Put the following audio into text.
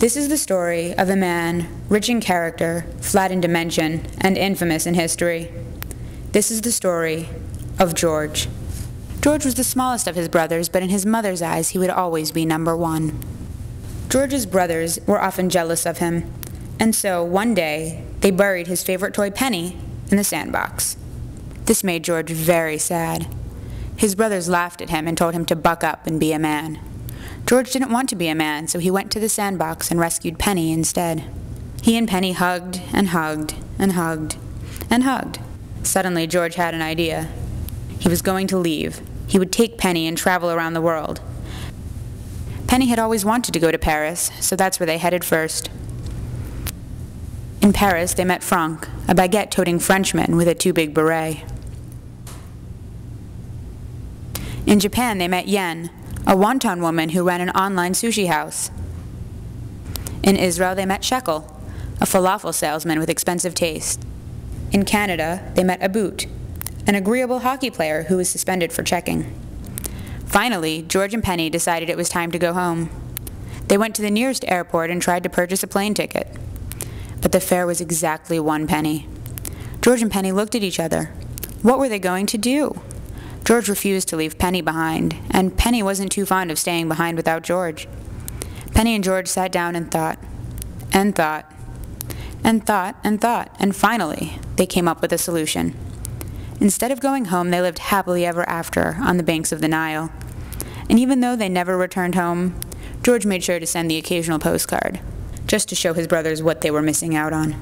This is the story of a man rich in character, flat in dimension, and infamous in history. This is the story of George. George was the smallest of his brothers, but in his mother's eyes he would always be number one. George's brothers were often jealous of him, and so one day they buried his favorite toy Penny in the sandbox. This made George very sad. His brothers laughed at him and told him to buck up and be a man. George didn't want to be a man, so he went to the sandbox and rescued Penny instead. He and Penny hugged and hugged and hugged and hugged. Suddenly, George had an idea. He was going to leave. He would take Penny and travel around the world. Penny had always wanted to go to Paris, so that's where they headed first. In Paris, they met Franck, a baguette-toting Frenchman with a too-big beret. In Japan, they met Yen, a wonton woman who ran an online sushi house. In Israel, they met Shekel, a falafel salesman with expensive taste. In Canada, they met Aboot, an agreeable hockey player who was suspended for checking. Finally, George and Penny decided it was time to go home. They went to the nearest airport and tried to purchase a plane ticket. But the fare was exactly 1 penny. George and Penny looked at each other. What were they going to do? George refused to leave Penny behind, and Penny wasn't too fond of staying behind without George. Penny and George sat down and thought, and thought, and thought, and thought, and finally, they came up with a solution. Instead of going home, they lived happily ever after on the banks of the Nile. And even though they never returned home, George made sure to send the occasional postcard, just to show his brothers what they were missing out on.